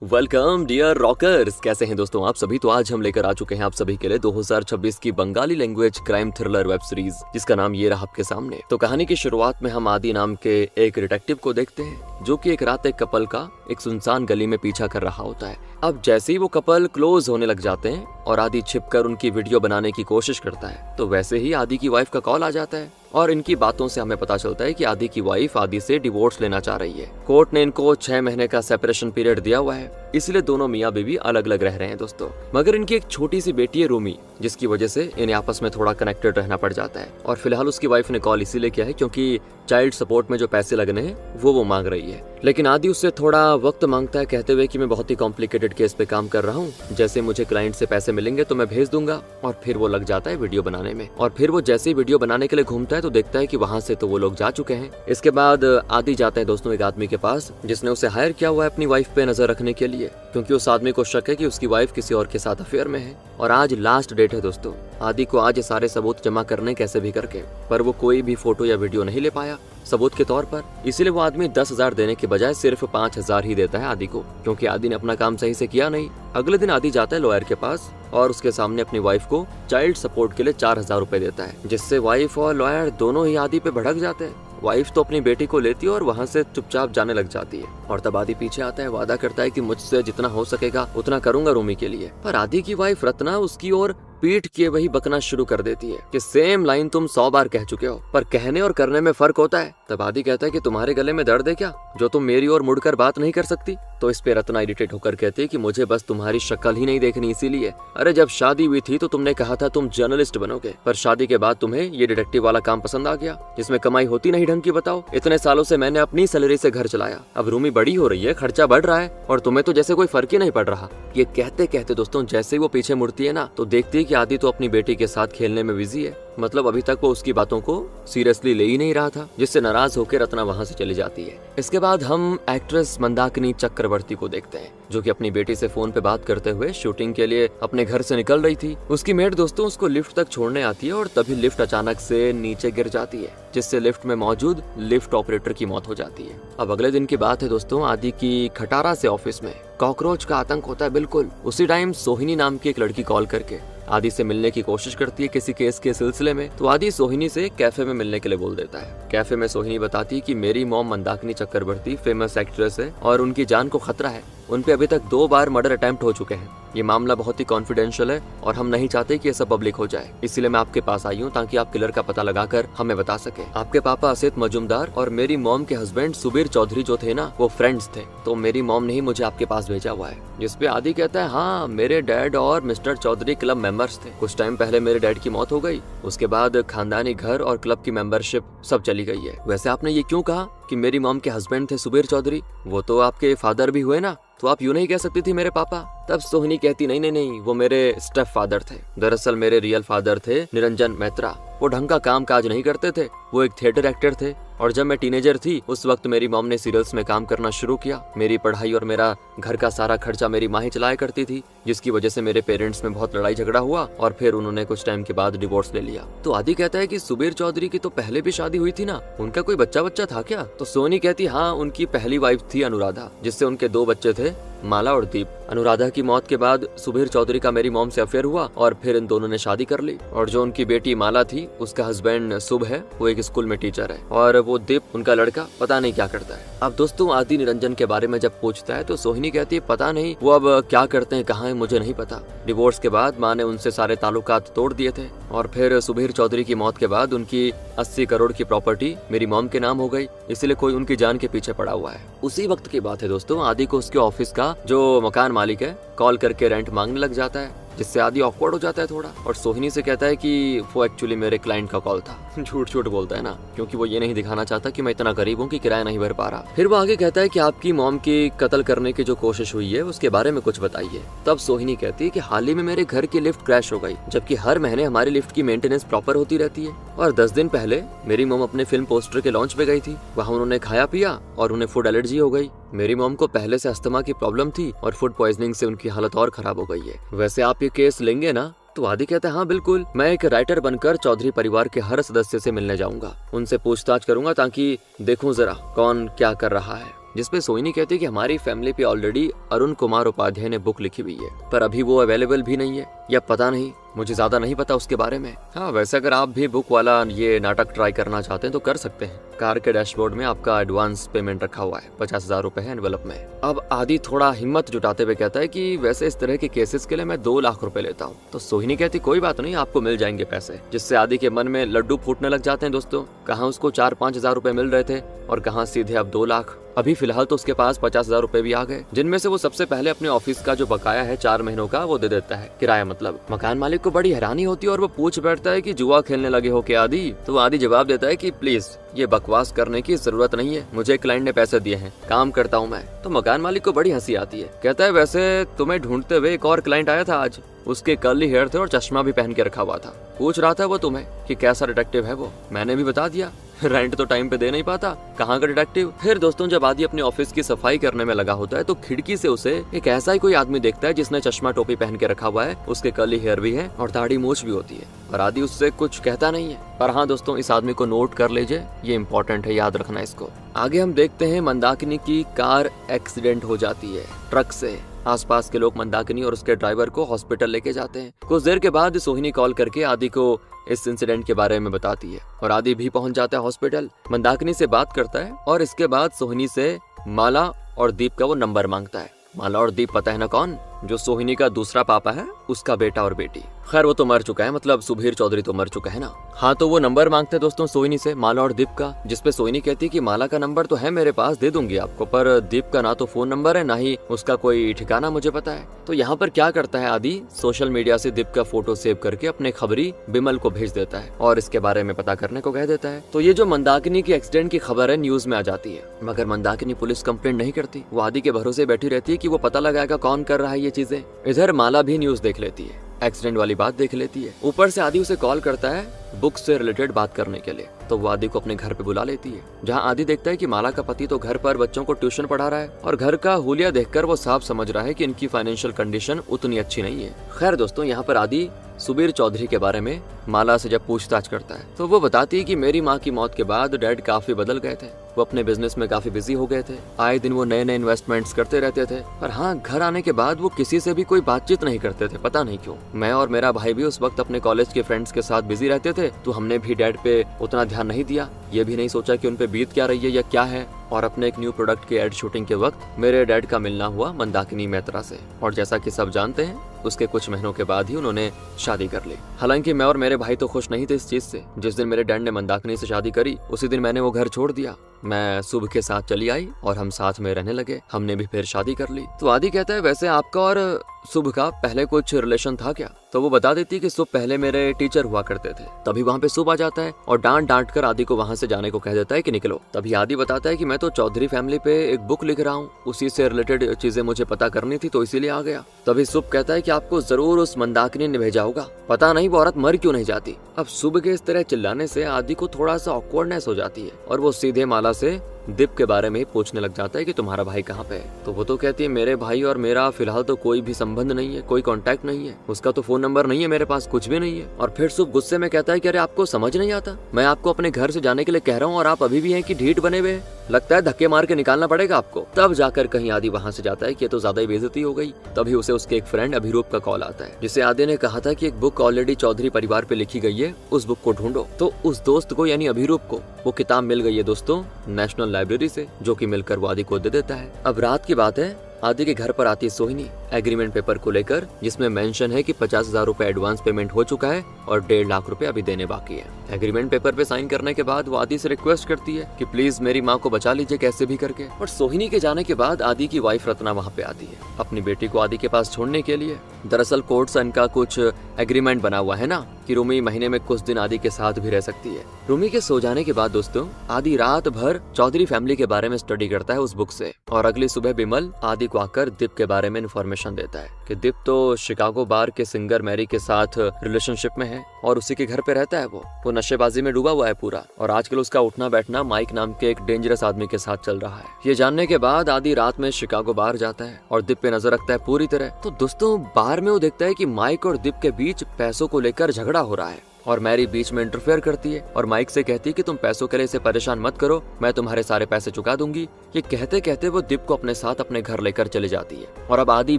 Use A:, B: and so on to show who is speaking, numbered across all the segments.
A: Welcome dear rockers, कैसे हैं दोस्तों आप सभी। तो आज हम लेकर आ चुके हैं आप सभी के लिए 2026 की Bengali language crime thriller web series, जिसका नाम ये रहा आपके सामने। तो कहानी की शुरुआत में हम आदि नाम के एक डिटेक्टिव को देखते हैं, जो कि एक रात एक कपल का एक सुनसान गली में पीछा कर रहा होता है। अब जैसे ही वो कपल क्लोज होने लग जाते हैं और आदि छिपकर उनकी वीडियो बनाने की कोशिश करता है, तो वैसे ही आदि की वाइफ का कॉल आ जाता है और इनकी बातों से हमें पता चलता है कि आदि की वाइफ आदि से डिवोर्स लेना चाह रही है। कोर्ट ने इनको 6 महीने का सेपरेशन पीरियड दिया हुआ है, इसलिए दोनों मियाँ बीवी अलग अलग रह रहे हैं दोस्तों। मगर इनकी एक छोटी सी बेटी है रूमी, जिसकी वजह से इन्हें आपस में थोड़ा कनेक्टेड रहना पड़ जाता है। और फिलहाल उसकी वाइफ ने कॉल इसीलिए किया है क्योंकि चाइल्ड सपोर्ट में जो पैसे लगने हैं वो मांग रही है। लेकिन आदि उससे थोड़ा वक्त मांगता है, कहते हुए कि मैं बहुत ही कॉम्प्लिकेटेड केस पे काम कर रहा हूँ, जैसे मुझे क्लाइंट से पैसे मिलेंगे तो मैं भेज दूंगा। और फिर वो लग जाता है वीडियो बनाने में। और फिर वो जैसे ही वीडियो बनाने के लिए घूमता है तो देखता है कि वहाँ से तो वो लोग जा चुके हैं। इसके बाद आदि जाता है दोस्तों एक आदमी के पास, जिसने उसे हायर किया हुआ है अपनी वाइफ पे नजर रखने के लिए, क्योंकि उस आदमी को शक है कि उसकी वाइफ किसी और के साथ अफेयर में है। और आज लास्ट डेट है दोस्तों। आदि को आज सारे सबूत जमा करने कैसे भी करके, पर वो कोई भी फोटो या वीडियो नहीं ले पाया सबूत के तौर पर। इसीलिए वो आदमी 10,000 देने के बजाय सिर्फ 5,000 ही देता है आदि को, क्योंकि आदि ने अपना काम सही से किया नहीं। अगले दिन आदि जाता है लॉयर के पास और उसके सामने अपनी वाइफ को चाइल्ड सपोर्ट के लिए 4,000 रुपए देता है, जिससे वाइफ और लॉयर दोनों ही आदि पे भड़क जाते हैं। वाइफ तो अपनी बेटी को लेती है और वहाँ से चुपचाप जाने लग जाती है। और तब आदि पीछे आता है, वादा करता है कि मुझसे जितना हो सकेगा उतना करूंगा रूमी के लिए। पर आदि की वाइफ रत्ना उसकी ओर पीट के वही बकना शुरू कर देती है कि सेम लाइन तुम 100 बार कह चुके हो, पर कहने और करने में फर्क होता है। तब आदि कहता है कि तुम्हारे गले में दर्द है क्या, जो तुम मेरी ओर मुड़कर बात नहीं कर सकती। तो इस पे रत्ना इरिटेट होकर कहती है कि मुझे बस तुम्हारी शक्ल ही नहीं देखनी इसीलिए। अरे जब शादी हुई थी तो तुमने कहा था तुम जर्नलिस्ट बनोगे, पर शादी के बाद तुम्हें ये डिटेक्टिव वाला काम पसंद आ गया, जिसमें कमाई होती नहीं ढंग की। बताओ, इतने सालों से मैंने अपनी सैलरी से घर चलाया, अब रूमी बड़ी हो रही है, खर्चा बढ़ रहा है और तुम्हें तो जैसे कोई फर्क ही नहीं पड़ रहा। ये कहते कहते दोस्तों जैसे ही वो पीछे मुड़ती है ना, तो देखती है कि आदि तो अपनी बेटी के साथ खेलने में बिजी है। मतलब अभी तक वो उसकी बातों को सीरियसली ले ही नहीं रहा था, जिससे नाराज होकर रत्ना वहाँ से चली जाती है। इसके बाद हम एक्ट्रेस मंदाकिनी चक्रवर्ती को देखते हैं, जो कि अपनी बेटी से फोन पे बात करते हुए शूटिंग के लिए अपने घर से निकल रही थी। उसकी मेड दोस्तों उसको लिफ्ट तक छोड़ने आती है और तभी लिफ्ट अचानक से नीचे गिर जाती है, जिससे लिफ्ट में मौजूद लिफ्ट ऑपरेटर की मौत हो जाती है। अब अगले दिन की बात है दोस्तों, आदि की खटारा से ऑफिस में कॉकरोच का आतंक होता है। बिल्कुल उसी टाइम सोहिनी नाम की एक लड़की कॉल करके आदि से मिलने की कोशिश करती है किसी केस के सिलसिले में। तो आदि सोहिनी से कैफे में मिलने के लिए बोल देता है। कैफे में सोहिनी बताती है कि मेरी मॉम मंदाकिनी चक्रवर्ती फेमस एक्ट्रेस है और उनकी जान को खतरा है। उन पे अभी तक 2 बार मर्डर अटेम्प्ट हो चुके हैं। ये मामला बहुत ही कॉन्फिडेंशियल है और हम नहीं चाहते कि ये सब पब्लिक हो जाए, इसीलिए मैं आपके पास आई हूँ ताकि आप किलर का पता लगाकर हमें बता सके। आपके पापा असित मजुमदार और मेरी मॉम के हस्बैंड सुबीर चौधरी जो थे ना, वो फ्रेंड्स थे, तो मेरी मॉम ने ही मुझे आपके पास भेजा हुआ है। जिसपे आदि कहता है, हाँ मेरे डैड और मिस्टर चौधरी क्लब मेंबर्स थे। कुछ टाइम पहले मेरे डैड की मौत हो गई, उसके बाद खानदानी घर और क्लब की मेंबरशिप सब चली गई है। वैसे आपने ये क्यों कहा कि मेरी मॉम के हस्बैंड थे सुबीर चौधरी, वो तो आपके फादर भी हुए ना, तो आप यूं नहीं कह सकती थी मेरे पापा। तब सोहिनी कहती नहीं नहीं नहीं, वो मेरे स्टेप फादर थे। दरअसल मेरे रियल फादर थे निरंजन मैत्रा। वो ढंग का काम काज नहीं करते थे, वो एक थिएटर एक्टर थे। और जब मैं टीनेजर थी उस वक्त मेरी मॉम ने सीरियल्स में काम करना शुरू किया। मेरी पढ़ाई और मेरा घर का सारा खर्चा मेरी माँ ही चलाया करती थी, जिसकी वजह से मेरे पेरेंट्स में बहुत लड़ाई झगड़ा हुआ और फिर उन्होंने कुछ टाइम के बाद डिवोर्स ले लिया। तो आदि कहता है कि सुबीर चौधरी की तो पहले भी शादी हुई थी ना, उनका कोई बच्चा था क्या। तो सोनी कहती हाँ, उनकी पहली वाइफ थी अनुराधा, जिससे उनके 2 बच्चे थे, माला और दीप। अनुराधा की मौत के बाद सुबीर चौधरी का मेरी मॉम से अफेयर हुआ और फिर इन दोनों ने शादी कर ली। और जो उनकी बेटी माला थी, उसका हस्बैंड शुभ है, वो एक स्कूल में टीचर है, और वो दीप उनका लड़का पता नहीं क्या करता है। अब दोस्तों आदि निरंजन के बारे में जब पूछता है तो सोहिनी कहती है पता नहीं वो अब क्या करते हैं, कहाँ है, मुझे नहीं पता। डिवोर्स के बाद माँ ने उनसे सारे ताल्लुकात तोड़ दिए थे और फिर सुबीर चौधरी की मौत के बाद उनकी 80 करोड़ की प्रॉपर्टी मेरी मॉम के नाम हो गई, इसलिए कोई उनकी जान के पीछे पड़ा हुआ है। उसी वक्त की बात है दोस्तों, आदि को उसके ऑफिस का जो मकान मालिक है कॉल करके रेंट मांगने लग जाता है, जिससे आदि ऑकवर्ड हो जाता है थोड़ा और सोहिनी से कहता है कि वो एक्चुअली मेरे क्लाइंट का कॉल था। झूठ बोलता है ना, क्योंकि वो ये नहीं दिखाना चाहता कि मैं इतना गरीब हूँ कि किराया नहीं भर पा रहा। फिर वो आगे कहता है कि आपकी मॉम की कत्ल करने की जो कोशिश हुई है उसके बारे में कुछ बताइए। तब सोहिनी कहती है कि हाल ही में मेरे घर की लिफ्ट क्रैश हो गई, जबकि हर महीने हमारी लिफ्ट की मेंटेनेंस प्रॉपर होती रहती है। और 10 दिन पहले मेरी मॉम अपने फिल्म पोस्टर के लॉन्च पे गई थी, वहाँ उन्होंने खाया पिया और उन्हें फूड एलर्जी हो गई। मेरी मॉम को पहले से अस्थमा की प्रॉब्लम थी और फूड पॉइजनिंग से उनकी हालत और खराब हो गई है। वैसे आप ये केस लेंगे ना? तो आदि कहता है हाँ बिल्कुल, मैं एक राइटर बनकर चौधरी परिवार के हर सदस्य से मिलने जाऊंगा, उनसे पूछताछ करूंगा ताकि देखूं जरा कौन क्या कर रहा है। जिसपे सोहिनी कहती है कि हमारी फैमिली पे ऑलरेडी अरुण कुमार उपाध्याय ने बुक लिखी हुई है, पर अभी वो अवेलेबल भी नहीं है, या पता नहीं, मुझे ज्यादा नहीं पता उसके बारे में। हाँ, वैसे अगर आप भी बुक वाला ये नाटक ट्राई करना चाहते हैं तो कर सकते हैं। कार के डैशबोर्ड में आपका एडवांस पेमेंट रखा हुआ है, 50,000 रुपए है एनवेलप में। अब आदि थोड़ा हिम्मत जुटाते हुए कहता है कि वैसे इस तरह के केसेस के लिए मैं 2 लाख रुपए लेता हूँ। तो सोहिनी कहती कोई बात नहीं, आपको मिल जाएंगे पैसे, जिससे आदि के मन में लड्डू फूटने लग जाते हैं। दोस्तों, कहाँ उसको 4-5 हजार रुपए मिल रहे थे और कहाँ सीधे अब 2 लाख। अभी फिलहाल तो उसके पास 50,000 रुपए भी आ गए, जिनमें से वो सबसे पहले अपने ऑफिस का जो बकाया है 4 महीनों का वो दे देता है, किराया मतलब। मकान मालिक को बड़ी हैरानी होती है और वो पूछ बैठता है कि जुआ खेलने लगे हो क्या आदि? तो आदि जवाब देता है कि प्लीज ये बकवास करने की जरूरत नहीं है, मुझे क्लाइंट ने पैसे दिए हैं, काम करता हूँ मैं। तो मकान मालिक को बड़ी हंसी आती है, कहता है वैसे तुम्हें ढूंढते हुए एक और क्लाइंट आया था आज, उसके कर्ली हेयर थे और चश्मा भी पहन के रखा हुआ था। पूछ रहा था वो तुम्हें कि कैसा डिटेक्टिव है वो। मैंने भी बता दिया, रेंट तो टाइम पे दे नहीं पाता, कहाँ का डिटेक्टिव। फिर दोस्तों, जब आदि अपने ऑफिस की सफाई करने में लगा होता है तो खिड़की से उसे एक ऐसा ही कोई आदमी देखता है जिसने चश्मा टोपी पहन के रखा हुआ है, उसके कर्ली हेयर भी है और दाढ़ी मूछ भी होती है, और आदि उससे कुछ कहता नहीं है। पर हाँ दोस्तों, इस आदमी को नोट कर लीजिए, ये इंपॉर्टेंट है, याद रखना इसको। आगे हम देखते हैं मंदाकिनी की कार एक्सीडेंट हो जाती है ट्रक से। आसपास के लोग मंदाकिनी और उसके ड्राइवर को हॉस्पिटल लेके जाते हैं। कुछ देर के बाद सोहिनी कॉल करके आदि को इस इंसिडेंट के बारे में बताती है और आदि भी पहुंच जाता है हॉस्पिटल। मंदाकिनी से बात करता है और इसके बाद सोहिनी से माला और दीप का वो नंबर मांगता है। माला और दीप पता है ना कौन? जो सोहिनी का दूसरा पापा है, उसका बेटा और बेटी। खैर वो तो मर चुका है, मतलब सुबीर चौधरी तो मर चुका है ना। हाँ, तो वो नंबर मांगते हैं दोस्तों सोहिनी से, माला और दीप का, जिसपे सोहिनी कहती है कि माला का नंबर तो है मेरे पास, दे दूंगी आपको, पर दीप का ना तो फोन नंबर है, ना ही उसका कोई ठिकाना मुझे पता है। तो यहाँ पर क्या करता है आदि, सोशल मीडिया से दीप का फोटो सेव करके अपने खबरी बिमल को भेज देता है और इसके बारे में पता करने को कह देता है। तो ये जो मंदाकिनी की एक्सीडेंट की खबर है न्यूज में आ जाती है, मगर मंदाकिनी पुलिस कंप्लेंट नहीं करती। वो आदि के भरोसे बैठी रहती है कि वो पता लगाएगा कौन कर रहा है ये चीजें। इधर माला भी न्यूज देख लेती है, एक्सीडेंट वाली बात देख लेती है। ऊपर से आदि उसे कॉल करता है बुक से रिलेटेड बात करने के लिए, तो वो आदि को अपने घर पे बुला लेती है, जहां आदि देखता है कि माला का पति तो घर पर बच्चों को ट्यूशन पढ़ा रहा है और घर का हुलिया देखकर वो साफ समझ रहा है कि इनकी फाइनेंशियल कंडीशन उतनी अच्छी नहीं है। खैर दोस्तों, यहाँ पर आदि सुबीर चौधरी के बारे में माला से जब पूछताछ करता है तो वो बताती है कि मेरी माँ की मौत के बाद डैड काफी बदल गए थे, वो अपने बिजनेस में काफी बिजी हो गए थे, आए दिन वो नए नए इन्वेस्टमेंट्स करते रहते थे। पर हाँ, घर आने के बाद वो किसी से भी कोई बातचीत नहीं करते थे, पता नहीं क्यों। मैं और मेरा भाई भी उस वक्त अपने कॉलेज के फ्रेंड्स के साथ बिजी रहते थे, तो हमने भी डैड पे उतना ध्यान नहीं दिया, ये भी नहीं सोचा कि उन पे बीत क्या रही है या क्या है। और अपने एक न्यू प्रोडक्ट के एड शूटिंग के वक्त मेरे डैड का मिलना हुआ मंदाकिनी मेहता से, और जैसा कि सब जानते हैं उसके कुछ महीनों के बाद ही उन्होंने शादी कर ली। हालांकि मैं और मेरे भाई तो खुश नहीं थे इस चीज से। जिस दिन मेरे डैड ने मंदाकिनी से शादी करी उसी दिन मैंने वो घर छोड़ दिया, मैं शुभ के साथ चली आई और हम साथ में रहने लगे, हमने भी फिर शादी कर ली। तो आदि कहता है वैसे आपका और शुभ का पहले कुछ रिलेशन था क्या? तो वो बता देती है कि शुभ पहले मेरे टीचर हुआ करते थे। तभी वहाँ पे शुभ आ जाता है और डांट कर आदि को वहाँ से जाने को कह देता है कि निकलो। तभी आदि बताता है कि मैं तो चौधरी फैमिली पे एक बुक लिख रहा हूँ, उसी से रिलेटेड चीजें मुझे पता करनी थी तो इसीलिए आ गया। तभी शुभ कहता है कि आपको जरूर उस मंदाकिनी ने भेजा होगा, पता नहीं वो औरत मर क्यों नहीं जाती। अब शुभ के इस तरह चिल्लाने से आदि को थोड़ा सा ऑकवर्डनेस हो जाती है और वो सीधे माला से दीप के बारे में पूछने लग जाता है कि तुम्हारा भाई कहाँ पे है। तो वो तो कहती है मेरे भाई और मेरा फिलहाल तो कोई भी संबंध नहीं है, कोई कांटेक्ट नहीं है, उसका तो फोन नंबर नहीं है मेरे पास, कुछ भी नहीं है। और फिर शुभ गुस्से में कहता है कि अरे आपको समझ नहीं आता, मैं आपको अपने घर से जाने के लिए कह रहा हूँ और आप अभी भी हैं कि ढीठ बने हुए, लगता है धक्के मार के निकालना पड़ेगा आपको। तब जाकर कहीं आदि वहाँ से जाता है कि ये तो ज्यादा ही बेइज्जती हो गई। तभी उसे उसके एक फ्रेंड अभिरूप का कॉल आता है, जिसे आदि ने कहा था कि एक बुक ऑलरेडी चौधरी परिवार पे लिखी गई है, उस बुक को ढूंढो। तो उस दोस्त को यानी अभिरूप को वो किताब मिल गई है दोस्तों नेशनल लाइब्रेरी से, जो कि मिलकर वो आदि को दे देता है। अब रात की बात है, आदि के घर पर आती है सोहिनी एग्रीमेंट पेपर को लेकर, जिसमें मेंशन है कि 50,000 रुपए एडवांस पेमेंट हो चुका है और 1.5 लाख रुपए अभी देने बाकी है। एग्रीमेंट पेपर पे साइन करने के बाद वो आदि से रिक्वेस्ट करती है कि प्लीज मेरी माँ को बचा लीजिए कैसे भी करके। और सोहिनी के जाने के बाद आदि की वाइफ रत्ना वहाँ पे आती है अपनी बेटी को आदि के पास छोड़ने के लिए। दरअसल कोर्ट से इनका कुछ एग्रीमेंट बना हुआ है ना कि रूमी महीने में कुछ दिन आदि के साथ भी रह सकती है। रूमी के सो जाने के बाद दोस्तों आदि रात भर चौधरी फैमिली के बारे में स्टडी करता है उस बुक से, और अगली सुबह बिमल आदि को आकर दीप के बारे में इन्फॉर्मेशन देता है कि दीप तो शिकागो बार के सिंगर मैरी के साथ रिलेशनशिप में है और उसी के घर पे रहता है। वो नशेबाजी में डूबा हुआ है पूरा, और आजकल उसका उठना बैठना माइक नाम के एक डेंजरस आदमी के साथ चल रहा है। ये जानने के बाद आदि रात में शिकागो बार जाता है और दीप पे नजर रखता है पूरी तरह। तो दोस्तों बार में वो देखता है कि माइक और दीप के बीच पैसों को लेकर झगड़ा हो रहा है। और मैरी बीच में इंटरफेयर करती है और माइक से कहती है कि तुम पैसों के लिए इसे परेशान मत करो, मैं तुम्हारे सारे पैसे चुका दूंगी। ये कहते कहते वो दीप को अपने साथ अपने घर लेकर चली जाती है और अब आदि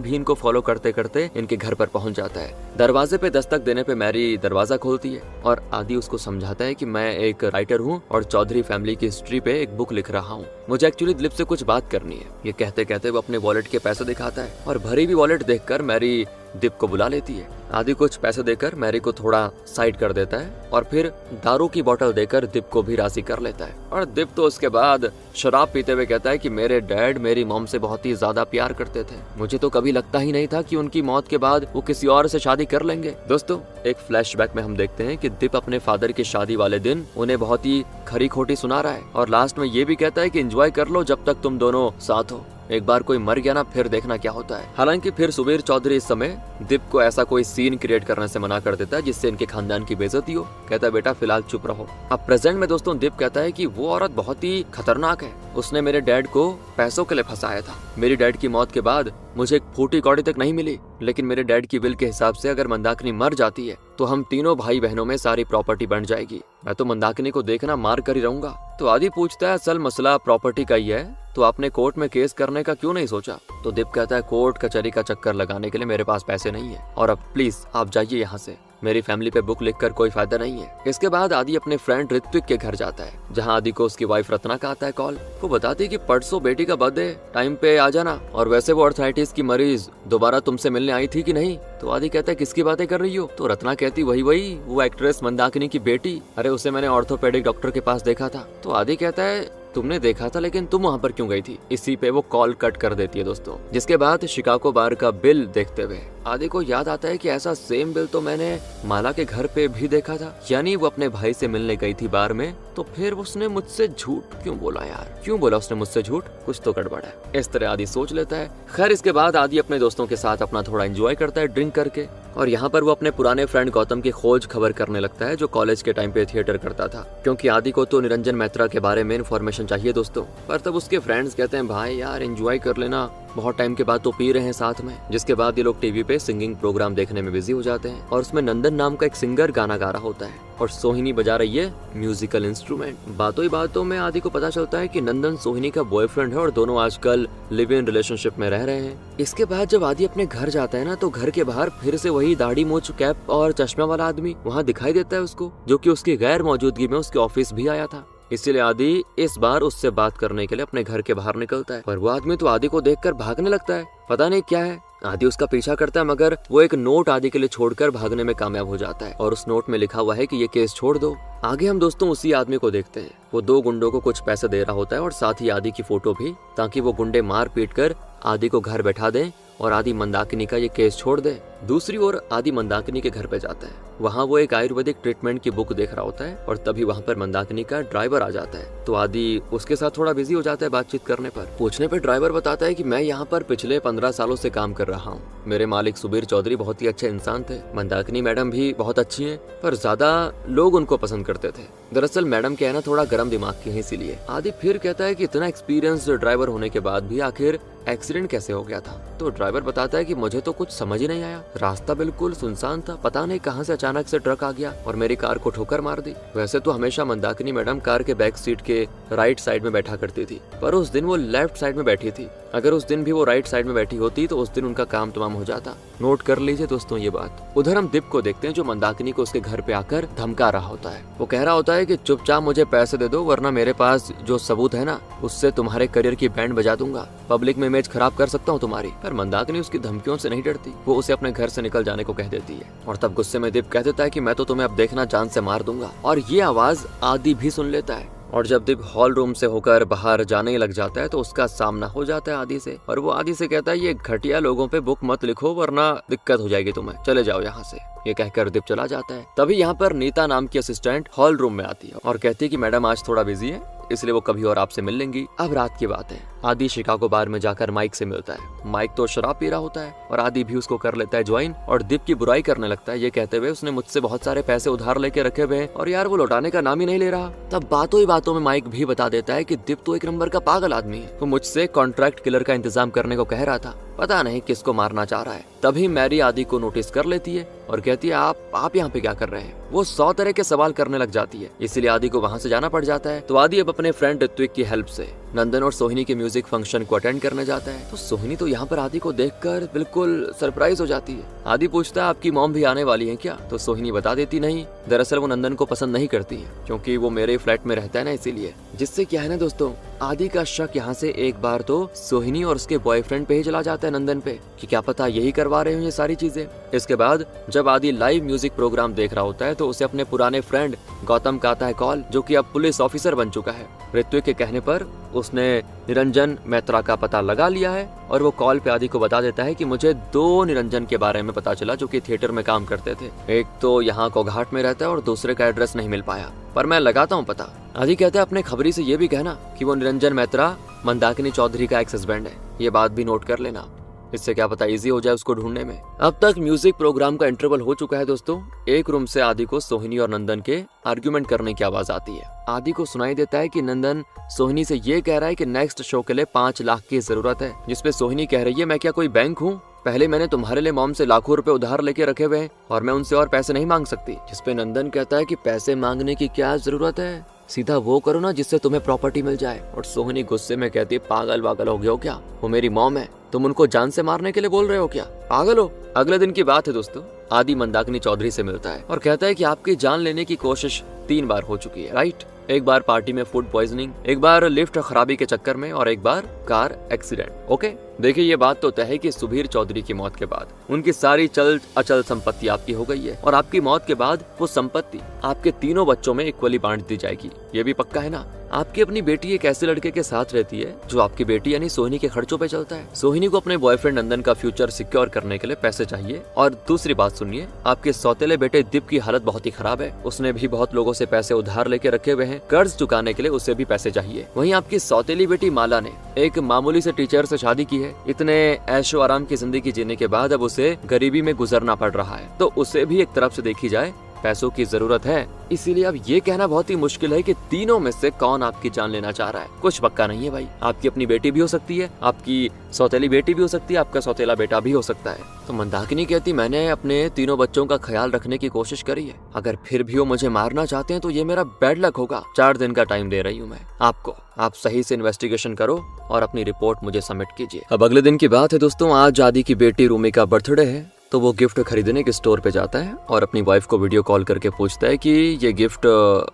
A: भी इनको फॉलो करते करते इनके घर पर पहुंच जाता है। दरवाजे पे दस्तक देने पे मैरी दरवाजा खोलती है और आदि उसको समझाता है कि मैं एक राइटर हूँ और चौधरी फैमिली की हिस्ट्री पे एक बुक लिख रहा हूँ, मुझे एक्चुअली दिलीप से कुछ बात करनी है। ये कहते कहते वो अपने वॉलेट के पैसे दिखाता है और भरी हुई वॉलेट देखकर मैरी दीप को बुला लेती है। आदि कुछ पैसे देकर मैरी को थोड़ा साइड कर देता है और फिर दारू की बोतल देकर दीप को भी राजी कर लेता है और दीप तो उसके बाद शराब पीते हुए कहता है कि मेरे डैड मेरी मॉम से बहुत ही ज्यादा प्यार करते थे, मुझे तो कभी लगता ही नहीं था कि उनकी मौत के बाद वो किसी और से शादी कर लेंगे। दोस्तों एक फ्लैशबैक में हम देखते हैं कि दीप अपने फादर की शादी वाले दिन उन्हें बहुत ही खरी खोटी सुना रहा है और लास्ट में ये भी कहता है कि एंजॉय कर लो जब तक तुम दोनों साथ हो, एक बार कोई मर गया ना फिर देखना क्या होता है। हालांकि फिर सुबीर चौधरी इस समय दीप को ऐसा कोई सीन क्रिएट करने से मना कर देता है जिससे इनके खानदान की बेइज्जती हो। कहता है बेटा फिलहाल चुप रहो। अब प्रेजेंट में दोस्तों दीप कहता है कि वो औरत बहुत ही खतरनाक है, उसने मेरे डैड को पैसों के लिए फंसाया था। मेरी डैड की मौत के बाद मुझे एक फूटी कौड़ी तक नहीं मिली, लेकिन मेरे डैड की विल के हिसाब से अगर मंदाकिनी मर जाती है तो हम तीनों भाई बहनों में सारी प्रॉपर्टी बन जाएगी। मैं तो मंदाकिनी को देखना मार कर ही रहूंगा। तो आदि पूछता है असल मसला प्रॉपर्टी का ही है, तो आपने कोर्ट में केस करने का क्यों नहीं सोचा? तो दीप कहता है कोर्ट कचहरी का चक्कर लगाने के लिए मेरे पास पैसे नहीं है और अब प्लीज आप जाइए यहाँ से, मेरी फैमिली पे बुक लिखकर कोई फायदा नहीं है। इसके बाद आदि अपने फ्रेंड ऋत्विक के घर जाता है जहाँ आदि को उसकी वाइफ रत्ना का आता है कॉल। वो बताती है कि परसों बेटी का बर्थडे, टाइम पे आ जाना, और वैसे वो आर्थराइटिस की मरीज दोबारा तुमसे मिलने आई थी कि नहीं? तो आदि कहता है किसकी बातें कर रही हो? तो रत्ना कहती वही वो एक्ट्रेस मंदाकिनी की बेटी, अरे उसे मैंने ऑर्थोपेडिक डॉक्टर के पास देखा था। तो आदि कहता है तुमने देखा था लेकिन तुम वहाँ पर क्यों गई थी? इसी पे वो कॉल कट कर देती है दोस्तों। जिसके बाद शिकागो बार का बिल देखते हुए आदि को याद आता है कि ऐसा सेम बिल तो मैंने माला के घर पे भी देखा था, यानी वो अपने भाई से मिलने गई थी बार में, तो फिर उसने मुझसे झूठ क्यों बोला यार? क्यों बोला उसने मुझसे झूठ? कुछ तो गड़बड़ है, इस तरह आदि सोच लेता है। खैर इसके बाद आदि अपने दोस्तों के साथ अपना थोड़ा एंजॉय करता है ड्रिंक करके, और यहाँ पर वो अपने पुराने फ्रेंड गौतम की खोज खबर करने लगता है जो कॉलेज के टाइम पे थिएटर करता था, क्योंकि आदि को तो निरंजन मैत्रा के बारे में इन्फॉर्मेशन चाहिए दोस्तों। पर तब उसके फ्रेंड्स कहते हैं भाई यार एंजॉय कर लेना, बहुत टाइम के बाद तो पी रहे हैं साथ में। जिसके बाद ये लोग टीवी पे सिंगिंग प्रोग्राम देखने में बिजी हो जाते हैं और उसमें नंदन नाम का एक सिंगर गाना गा रहा होता है और सोहिनी बजा रही है म्यूजिकल इंस्ट्रूमेंट। बातों ही बातों में आदि को पता चलता है कि नंदन सोहिनी का बॉयफ्रेंड है और दोनों आजकल लिव इन रिलेशनशिप में रह रहे हैं। इसके बाद जब आदि अपने घर जाता है ना, तो घर के बाहर फिर से वही दाढ़ी मूंछ कैप और चश्मा वाला आदमी वहाँ दिखाई देता है उसको, जो कि उसकी गैर मौजूदगी में उसके ऑफिस भी आया था। इसीलिए आदि इस बार उससे बात करने के लिए अपने घर के बाहर निकलता है, पर वो आदमी तो आदि को देखकर भागने लगता है, पता नहीं क्या है। आदि उसका पीछा करता है मगर वो एक नोट आदि के लिए छोड़कर भागने में कामयाब हो जाता है और उस नोट में लिखा हुआ है कि ये केस छोड़ दो। आगे हम दोस्तों उसी आदमी को देखते हैं, वो दो गुंडों को कुछ पैसे दे रहा होता है और साथ ही आदि की फोटो भी, ताकि वो गुंडे मार पीट कर आदि को घर बैठा दें और आदि मंदाकिनी का ये केस छोड़ दे। दूसरी ओर आदि मंदाकिनी के घर पे जाता है, वहाँ वो एक आयुर्वेदिक ट्रीटमेंट की बुक देख रहा होता है और तभी वहाँ पर मंदाकिनी का ड्राइवर आ जाता है। तो आदि उसके साथ थोड़ा बिजी हो जाता है बातचीत करने पर। पूछने पे ड्राइवर बताता है कि मैं यहाँ पर पिछले 15 सालों से काम कर रहा हूँ, मेरे मालिक सुबीर चौधरी बहुत ही अच्छे इंसान थे, मंदाकिनी मैडम भी बहुत अच्छी है, पर ज्यादा लोग उनको पसंद करते थे। दरअसल मैडम क्या है ना, थोड़ा गर्म दिमाग की है इसीलिए। आदि फिर कहता है कि इतना एक्सपीरियंस ड्राइवर होने के बाद भी आखिर एक्सीडेंट कैसे हो गया था? तो ड्राइवर बताता है कि मुझे तो कुछ समझ ही नहीं आया, रास्ता बिल्कुल सुनसान था, पता नहीं कहां से अचानक से ट्रक आ गया और मेरी कार को ठोकर मार दी। वैसे तो हमेशा मंदाकिनी मैडम कार के बैक सीट के राइट साइड में बैठा करती थी, पर उस दिन वो लेफ्ट साइड में बैठी थी। अगर उस दिन भी वो राइट साइड में बैठी होती तो उस दिन उनका काम तमाम हो जाता। नोट कर लीजिए दोस्तों ये बात। उधर हम दीप को देखते हैं जो मंदाकिनी को उसके घर पे आकर धमका रहा होता है। वो कह रहा होता है कि चुपचाप मुझे पैसे दे दो, वरना मेरे पास जो सबूत है ना उससे तुम्हारे करियर की बैंड बजा दूंगा, पब्लिक में इमेज खराब कर सकता हूँ तुम्हारी। पर मंदाकिनी उसकी धमकियों से नहीं डरती, वो उसे अपने घर से निकल जाने को कह देती है और तब गुस्से में दीप कह देता है कि मैं तो तुम्हें अब देखना जान से मार दूंगा। और ये आवाज आदि भी सुन लेता है और जब दीप हॉल रूम से होकर बाहर जाने लग जाता है तो उसका सामना हो जाता है आदि से, और वो आदि से कहता है ये घटिया लोगों पे बुक मत लिखो वरना दिक्कत हो जाएगी तुम्हें, चले जाओ यहाँ से। ये कहकर दीप चला जाता है। तभी यहाँ पर नीता नाम की असिस्टेंट हॉल रूम में आती है और कहती है कि मैडम आज थोड़ा बिजी है, इसलिए वो कभी और आपसे मिल लेंगी। अब रात की बात है, आदि शिकागो बार में जाकर माइक से मिलता है। माइक तो शराब पी रहा होता है और आदि भी उसको कर लेता है ज्वाइन और दीप की बुराई करने लगता है, ये कहते हुए उसने मुझसे बहुत सारे पैसे उधार लेके रखे हुए हैं और यार वो लौटाने का नाम ही नहीं ले रहा। तब बातों ही बातों में माइक भी बता देता है कि दीप तो एक नंबर का पागल आदमी है, वो मुझसे कॉन्ट्रैक्ट किलर का इंतजाम करने को कह रहा था, पता नहीं किसको मारना चाह रहा है। तभी मैरी आदि को नोटिस कर लेती है और कहती है आप यहाँ पे क्या कर रहे हैं। वो 100 तरह के सवाल करने लग जाती है, इसीलिए आदि को वहाँ से जाना पड़ जाता है। तो आदि अब अपने फ्रेंड ऋत्विक की हेल्प से नंदन और सोहिनी के म्यूजिक फंक्शन को अटेंड करने जाता है। तो सोहिनी तो यहाँ पर आदि को देखकर बिल्कुल सरप्राइज हो जाती है। आदि पूछता है आपकी मॉम भी आने वाली है क्या? तो सोहिनी बता देती नहीं, दरअसल वो नंदन को पसंद नहीं करती है क्योंकि वो मेरे फ्लैट में रहता है ना, इसीलिए। जिससे क्या है ना दोस्तों, आदि का शक यहाँ से एक बार तो सोहिनी और उसके बॉयफ्रेंड पे ही चला जाता है, नंदन पे, कि क्या पता यही करवा रहे हो ये सारी चीजें। इसके बाद जब आदि लाइव म्यूजिक प्रोग्राम देख रहा होता है तो उसे अपने पुराने फ्रेंड गौतम का आता है कॉल, जो कि अब पुलिस ऑफिसर बन चुका है। ऋत्विक के कहने पर उसने निरंजन मैत्रा का पता लगा लिया है और वो कॉल पे आदि को बता देता है कि मुझे 2 निरंजन के बारे में पता चला जो कि थिएटर में काम करते थे। एक तो यहाँ कोघाट में रहता है और दूसरे का एड्रेस नहीं मिल पाया, पर मैं लगाता हूँ पता। आदि कहता है अपने खबरी से ये भी कहना कि वो निरंजन मैत्रा मंदाकिनी चौधरी का एक्स हस्बैंड है, ये बात भी नोट कर लेना, इससे क्या पता इजी हो जाए उसको ढूंढने में। अब तक म्यूजिक प्रोग्राम का इंटरवल हो चुका है दोस्तों। एक रूम से आदि को सोहिनी और नंदन के आर्ग्यूमेंट करने की आवाज आती है। आदि को सुनाई देता है कि नंदन सोहिनी से ये कह रहा है कि नेक्स्ट शो के लिए 5 लाख की जरूरत है, जिसपे सोहिनी कह रही है मैं क्या कोई बैंक हूँ, पहले मैंने तुम्हारे लिए मॉम से लाखों रुपए उधार लेके रखे हुए हैं और मैं उनसे और पैसे नहीं मांग सकती। जिसपे नंदन कहता है कि पैसे मांगने की क्या जरूरत है, सीधा वो करो ना जिससे तुम्हें प्रॉपर्टी मिल जाए। और सोहिनी गुस्से में कहती है पागल वागल हो गए हो क्या, वो मेरी मॉम है, तुम उनको जान से मारने के लिए बोल रहे हो क्या, पागल हो। अगले दिन की बात है दोस्तों, आदि मंदाकिनी चौधरी से मिलता है और कहता है कि आपकी जान लेने की कोशिश 3 बार हो चुकी है, राइट? एक बार पार्टी में फूड पॉइजनिंग, एक बार लिफ्ट खराबी के चक्कर में और एक बार कार एक्सीडेंट। ओके, देखिए ये बात तो तय है कि सुबीर चौधरी की मौत के बाद उनकी सारी चल अचल संपत्ति आपकी हो गई है और आपकी मौत के बाद वो संपत्ति आपके 3 बच्चों में इक्वली बांट दी जाएगी, ये भी पक्का है ना? आपकी अपनी बेटी एक ऐसे लड़के के साथ रहती है जो आपकी बेटी यानी सोहिनी के खर्चों पे चलता है। सोहिनी को अपने बॉयफ्रेंड नंदन का फ्यूचर सिक्योर करने के लिए पैसे चाहिए। और दूसरी बात सुनिए, आपके सौतेले बेटे दीप की हालत बहुत ही खराब है, उसने भी बहुत लोगों से पैसे उधार लेके रखे हुए हैं, कर्ज चुकाने के लिए उसे भी पैसे चाहिए। वहीं आपकी सौतेली बेटी माला ने एक मामूली से टीचर से शादी की है, इतने ऐशो आराम की जिंदगी जीने के बाद अब उसे गरीबी में गुजरना पड़ रहा है, तो उसे भी एक तरफ से देखी जाए पैसों की जरूरत है। इसीलिए अब ये कहना बहुत ही मुश्किल है कि तीनों में से कौन आपकी जान लेना चाह रहा है। कुछ पक्का नहीं है भाई, आपकी अपनी बेटी भी हो सकती है, आपकी सौतेली बेटी भी हो सकती है, आपका सौतेला बेटा भी हो सकता है। तो मंदाकिनी कहती मैंने अपने 3 बच्चों का ख्याल रखने की कोशिश करी है, अगर फिर भी वो मुझे मारना चाहते हैं तो ये मेरा बैड लक होगा। 4 दिन का टाइम दे रही हूँ मैं आपको, आप सही से इन्वेस्टिगेशन करो और अपनी रिपोर्ट मुझे सबमिट कीजिए। अब अगले दिन की बात है दोस्तों, आज आदि की बेटी रूमी का बर्थडे है, तो वो गिफ्ट खरीदने के स्टोर पे जाता है और अपनी वाइफ को वीडियो कॉल करके पूछता है कि ये गिफ्ट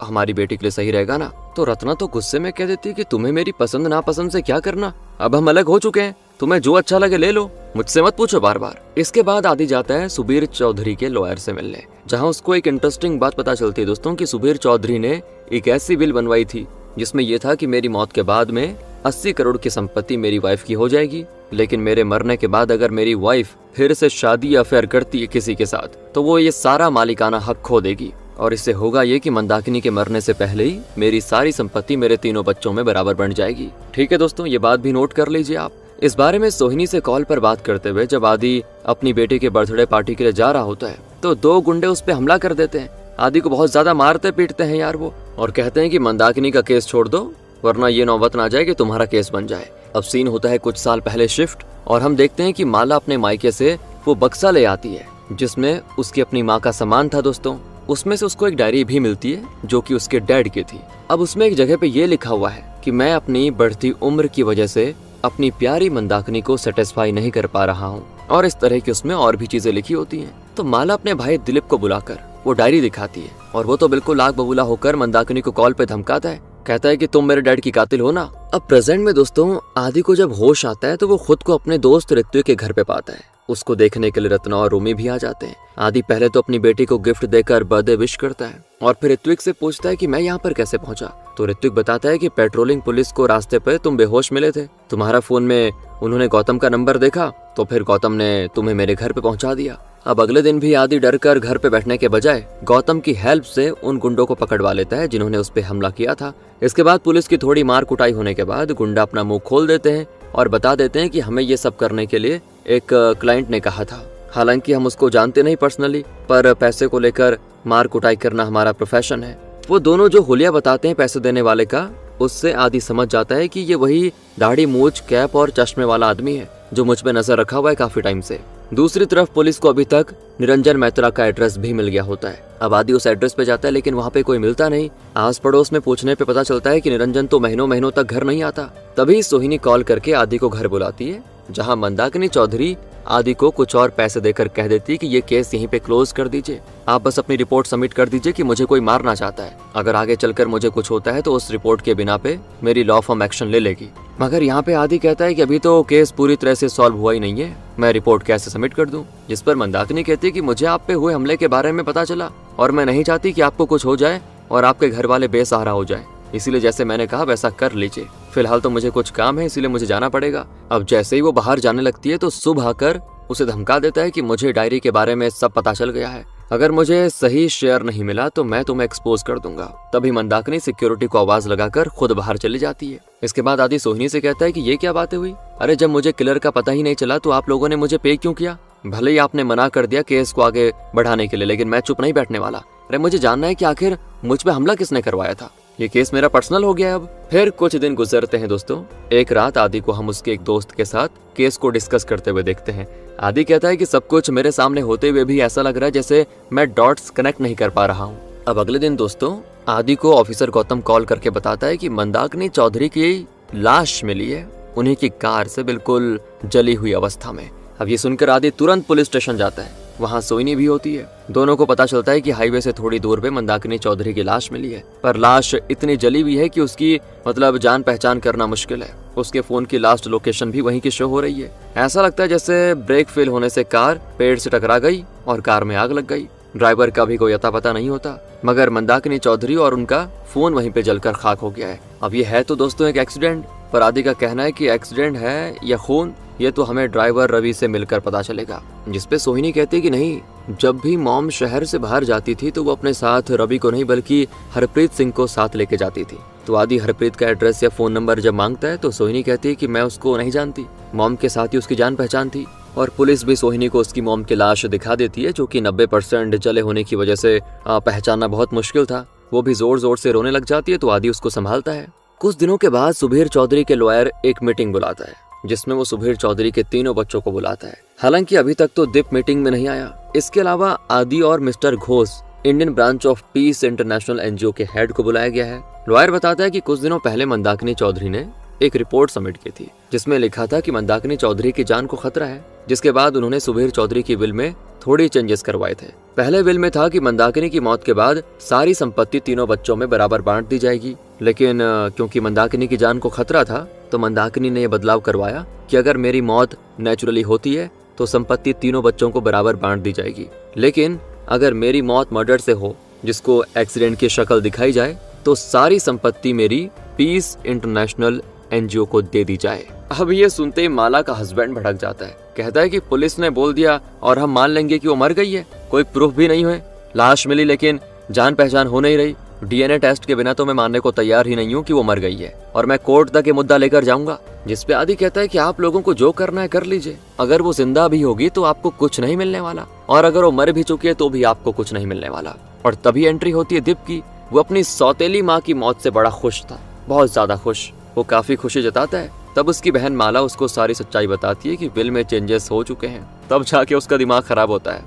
A: हमारी बेटी के लिए सही रहेगा ना? तो रत्ना तो गुस्से में कह देती है कि तुम्हें मेरी पसंद नापसंद से क्या करना, अब हम अलग हो चुके हैं, तुम्हें जो अच्छा लगे ले लो, मुझसे मत पूछो बार बार। इसके बाद आदि जाता है सुबीर चौधरी के लॉयर से मिलने, जहाँ उसको एक इंटरेस्टिंग बात पता चलती है दोस्तों कि सुबीर चौधरी ने एक ऐसी बिल बनवाई थी जिसमें यह था कि मेरी मौत के बाद में 80 करोड़ की संपत्ति मेरी वाइफ की हो जाएगी, लेकिन मेरे मरने के बाद अगर मेरी वाइफ फिर से शादी या अफेयर करती है किसी के साथ तो वो ये सारा मालिकाना हक खो देगी और इससे होगा ये कि मंदाकिनी के मरने से पहले ही मेरी सारी संपत्ति मेरे 3 बच्चों में बराबर बन जाएगी। ठीक है दोस्तों, ये बात भी नोट कर लीजिए आप। इस बारे में सोहिनी से कॉल पर बात करते हुए जब आदि अपनी बेटी के बर्थडे पार्टी के लिए जा रहा होता है तो 2 गुंडे उस पर हमला कर देते हैं। आदि को बहुत ज्यादा मारते पीटते हैं यार वो, और कहते हैं कि मंदाकिनी का केस छोड़ दो वरना ये नौबत ना जाए कि तुम्हारा केस बन जाए। अब सीन होता है कुछ साल पहले शिफ्ट और हम देखते हैं कि माला अपने मायके से वो बक्सा ले आती है जिसमें उसकी अपनी माँ का सामान था दोस्तों। उसमें से उसको एक डायरी भी मिलती है जो कि उसके डैड की थी। अब उसमें एक जगह पे ये लिखा हुआ है कि मैं अपनी बढ़ती उम्र की वजह से अपनी प्यारी मंदाकिनी को सेटिस्फाई नहीं कर पा रहा हूँ, और इस तरह की उसमें और भी चीजें लिखी होती हैं। तो माला अपने भाई दिलीप को बुलाकर वो डायरी दिखाती है और वो तो बिल्कुल आग बबूला होकर मंदाकिनी को कॉल पे धमकाता है, कहता है कि तुम मेरे डैड की कातिल हो ना। अब प्रेजेंट में दोस्तों आदि को जब होश आता है तो वो खुद को अपने दोस्त ऋत्विक के घर पे पाता है। उसको देखने के लिए रत्ना और रूमी भी आ जाते हैं। आदि पहले तो अपनी बेटी को गिफ्ट देकर बर्थडे विश करता है और फिर ऋत्विक से पूछता है कि मैं यहाँ पर कैसे पहुंचा। तो ऋत्विक बताता है कि पेट्रोलिंग पुलिस को रास्ते पे तुम बेहोश मिले थे, तुम्हारा फोन में उन्होंने गौतम का नंबर देखा तो फिर गौतम ने तुम्हें मेरे घर पे पहुंचा दिया। अब अगले दिन भी आदि डरकर घर पे बैठने के बजाय गौतम की हेल्प से उन गुंडों को पकड़वा लेता है जिन्होंने उस पे हमला किया था। इसके बाद पुलिस की थोड़ी मार कुटाई होने के बाद गुंडा अपना मुंह खोल देते हैं और बता देते हैं कि हमें ये सब करने के लिए एक क्लाइंट ने कहा था। हालांकि हम उसको जानते नहीं पर्सनली, पर पैसे को लेकर मार कुटाई करना हमारा प्रोफेशन है। वो दोनों जो हुलिया बताते हैं पैसे देने वाले का, उससे आदि समझ जाता है कि ये वही दाढ़ी मूछ कैप और चश्मे वाला आदमी है जो मुझ पे नजर रखा हुआ है काफी टाइम से। दूसरी तरफ पुलिस को अभी तक निरंजन मैत्रा का एड्रेस भी मिल गया होता है। अब आदि उस एड्रेस पे जाता है लेकिन वहाँ पे कोई मिलता नहीं। आस पड़ोस में पूछने पे पता चलता है कि निरंजन तो महीनों महीनों तक घर नहीं आता। तभी सोहिनी कॉल करके आदि को घर बुलाती है, जहाँ मंदाकिनी चौधरी आदि को कुछ और पैसे देकर कह देती है कि ये केस यहीं पे क्लोज कर दीजिए, आप बस अपनी रिपोर्ट सबमिट कर दीजिए कि मुझे कोई मारना चाहता है, अगर आगे चलकर मुझे कुछ होता है तो उस रिपोर्ट के बिना पे मेरी लॉ फर्म एक्शन ले लेगी। मगर यहाँ पे आदि कहता है कि अभी तो केस पूरी तरह से सॉल्व हुआ ही नहीं है, मैं रिपोर्ट कैसे सबमिट कर दूं। जिस पर मंदाकिनी कहती है कि मुझे आप पे हुए हमले के बारे में पता चला और मैं नहीं चाहती कि आपको कुछ हो जाए और आपके घर वाले बेसहारा हो जाए, इसीलिए जैसे मैंने कहा वैसा कर लीजिए। फिलहाल तो मुझे कुछ काम है इसीलिए मुझे जाना पड़ेगा। अब जैसे ही वो बाहर जाने लगती है तो शुभ आकर उसे धमका देता है कि मुझे डायरी के बारे में सब पता चल गया है, अगर मुझे सही शेयर नहीं मिला तो मैं तुम्हें एक्सपोज कर दूंगा। तभी मंदाकिनी सिक्योरिटी को आवाज लगाकर खुद बाहर चली जाती है। इसके बाद आदि सोहिनी से कहता है कि ये क्या बातें हुई, अरे जब मुझे किलर का पता ही नहीं चला तो आप लोगों ने मुझे पे क्यों किया? भले ही आपने मना कर दिया केस को आगे बढ़ाने के लिए, लेकिन मैं चुप नहीं बैठने वाला। अरे मुझे जानना है कि आखिर मुझ पे हमला किसने करवाया था, ये केस मेरा पर्सनल हो गया है अब। फिर कुछ दिन गुजरते हैं दोस्तों। एक रात आदि को हम उसके एक दोस्त के साथ केस को डिस्कस करते हुए देखते हैं। आदि कहता है कि सब कुछ मेरे सामने होते हुए भी ऐसा लग रहा है जैसे मैं डॉट्स कनेक्ट नहीं कर पा रहा हूँ। अब अगले दिन दोस्तों आदि को ऑफिसर गौतम कॉल करके बताता है कि मंदाकिनी चौधरी की लाश मिली है उन्हीं की कार से, बिल्कुल जली हुई अवस्था में। अब ये सुनकर आदि तुरंत पुलिस स्टेशन जाता है, वहाँ सोहिनी भी होती है। दोनों को पता चलता है कि हाईवे से थोड़ी दूर पे मंदाकिनी चौधरी की लाश मिली है, पर लाश इतनी जली हुई है कि उसकी जान पहचान करना मुश्किल है। उसके फोन की लास्ट लोकेशन भी वहीं की शो हो रही है। ऐसा लगता है जैसे ब्रेक फेल होने से कार पेड़ से टकरा गई और कार में आग लग गई। ड्राइवर का भी कोई अता पता नहीं होता, मगर मंदाकिनी चौधरी और उनका फोन वहीं पे जलकर खाक हो गया है। अब ये है तो दोस्तों एक एक्सीडेंट, पर आदि का कहना है कि एक्सीडेंट है या खून ये तो हमें ड्राइवर रवि से मिलकर पता चलेगा। जिसपे सोहिनी कहती है कि नहीं, जब भी मॉम शहर से बाहर जाती थी तो वो अपने साथ रवि को नहीं बल्कि हरप्रीत सिंह को साथ लेके जाती थी। तो आदि हरप्रीत का एड्रेस या फोन नंबर जब मांगता है तो सोहिनी कहती है कि मैं उसको नहीं जानती, मॉम के साथ ही उसकी जान पहचान थी। और पुलिस भी सोहिनी को उसकी मॉम की लाश दिखा देती है, जो कि 90% जले होने की वजह से पहचानना बहुत मुश्किल था। वो भी जोर जोर से रोने लग जाती है तो आदि उसको संभालता है। कुछ दिनों के बाद सुबीर चौधरी के लॉयर एक मीटिंग बुलाता है, जिसमें वो सुबीर चौधरी के तीनों बच्चों को बुलाता है। हालांकि अभी तक तो दीप मीटिंग में नहीं आया। इसके अलावा आदि और mister Ghosh Indian branch of peace international NGO के हेड को बुलाया गया है। लॉयर बताता है कि कुछ दिनों पहले मंदाकिनी चौधरी ने एक रिपोर्ट सबमिट की थी, जिसमें लिखा था कि मंदाकिनी चौधरी की जान को खतरा है। जिसके बाद उन्होंने सुबीर चौधरी की विल में थोड़ी चेंजेस करवाए थे। पहले विल में था कि मंदाकिनी की मौत के बाद सारी संपत्ति तीनों बच्चों में बराबर बांट दी जाएगी, लेकिन क्योंकि मंदाकिनी की जान को खतरा था तो मंदाकिनी ने यह बदलाव करवाया कि अगर मेरी मौत नेचुरली होती है तो संपत्ति तीनों बच्चों को बराबर बांट दी जाएगी, लेकिन अगर मेरी मौत मर्डर से हो जिसको एक्सीडेंट की शक्ल दिखाई जाए तो सारी संपत्ति मेरी पीस इंटरनेशनल एनजीओ को दे दी जाए। अब ये सुनते ही माला का हस्बैंड भड़क जाता है, कहता है कि पुलिस ने बोल दिया और हम मान लेंगे कि वो मर गई है, कोई प्रूफ भी नहीं हुए, लाश मिली लेकिन जान पहचान हो नहीं रही, डीएनए टेस्ट के बिना तो मैं मानने को तैयार ही नहीं हूँ कि वो मर गई है और मैं कोर्ट तक ये मुद्दा लेकर जाऊंगा। जिसपे आदि कहता है कि आप लोगों को जो करना है कर लीजिए, अगर वो जिंदा भी होगी तो आपको कुछ नहीं मिलने वाला और अगर वो मर भी चुकी है तो भी आपको कुछ नहीं मिलने वाला। और तभी एंट्री होती है दीप की। वो अपनी सौतेली माँ की मौत से बड़ा खुश था, बहुत ज्यादा खुश। वो काफी खुशी जताता है। तब उसकी बहन माला उसको सारी सच्चाई बताती है कि विल में चेंजेस हो चुके हैं। तब जाके उसका दिमाग खराब होता है,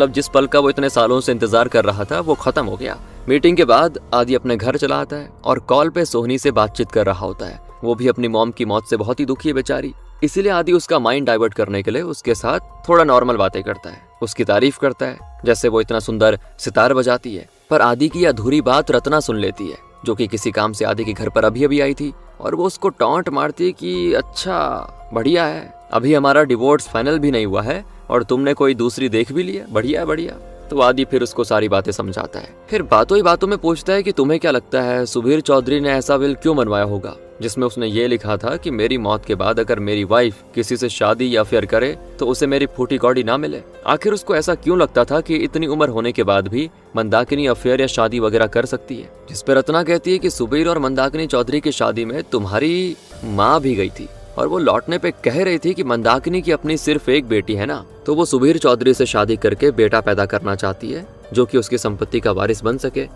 A: जिस पल का वो इतने सालों से इंतजार कर रहा था वो खत्म हो गया। मीटिंग के बाद आदि अपने घर चला आता है और कॉल पे सोहिनी से बातचीत कर रहा होता है। वो भी अपनी मॉम की मौत से बहुत ही दुखी है बेचारी, इसीलिए आदि उसका माइंड डाइवर्ट करने के लिए उसके साथ थोड़ा नॉर्मल बातें करता है, उसकी तारीफ करता है, जैसे वो इतना सुंदर सितार बजाती है। पर आदि की अधूरी बात रत्ना सुन लेती है, जो कि किसी काम से आदि के घर पर अभी आई थी, और वो उसको टॉन्ट मारती है कि अच्छा बढ़िया है, अभी हमारा डिवोर्स फाइनल भी नहीं हुआ है और तुमने कोई दूसरी देख भी लिया, बढ़िया बढ़िया। तो आदि फिर उसको सारी बातें समझाता है। फिर बातों ही बातों में पूछता है कि तुम्हें क्या लगता है सुबीर चौधरी ने ऐसा विल क्यों बनवाया होगा, जिसमें उसने ये लिखा था कि मेरी मौत के बाद अगर मेरी वाइफ किसी से शादी या अफेयर करे तो उसे मेरी फूटी कौड़ी ना मिले। आखिर उसको ऐसा क्यों लगता था कि इतनी उम्र होने के बाद भी मंदाकिनी अफेयर या शादी वगैरह कर सकती है। जिस पर रत्ना कहती है कि सुबीर और मंदाकिनी चौधरी की शादी में तुम्हारी माँ भी गई थी और वो लौटने पे कह रही थी कि मंदाकिनी की अपनी सिर्फ एक बेटी है ना, तो वो सुबीर चौधरी से शादी करके बेटा पैदा करना चाहती है जो कि उसकी संपत्ति का वारिस बन सके।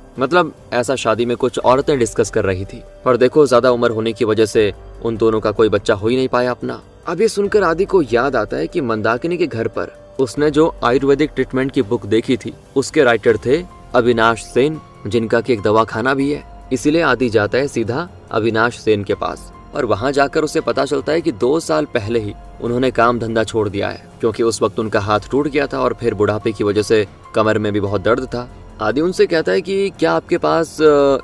A: ऐसा शादी में कुछ औरतें डिस्कस कर रही थी, पर देखो ज्यादा उम्र होने की वजह से उन दोनों का कोई बच्चा हो ही नहीं पाया अपना। अब ये सुनकर आदि को याद आता है कि मंदाकिनी के घर पर उसने जो आयुर्वेदिक ट्रीटमेंट की बुक देखी थी उसके राइटर थे अविनाश सेन, जिनका की एक दवाखाना भी है। इसीलिए आदि जाता है सीधा अविनाश सेन के पास और वहां जाकर उसे पता चलता है कि 2 साल पहले ही उन्होंने काम धंधा छोड़ दिया है, क्योंकि उस वक्त उनका हाथ टूट गया था और फिर बुढ़ापे की वजह से कमर में भी बहुत दर्द था। आदि उनसे कहता है कि क्या आपके पास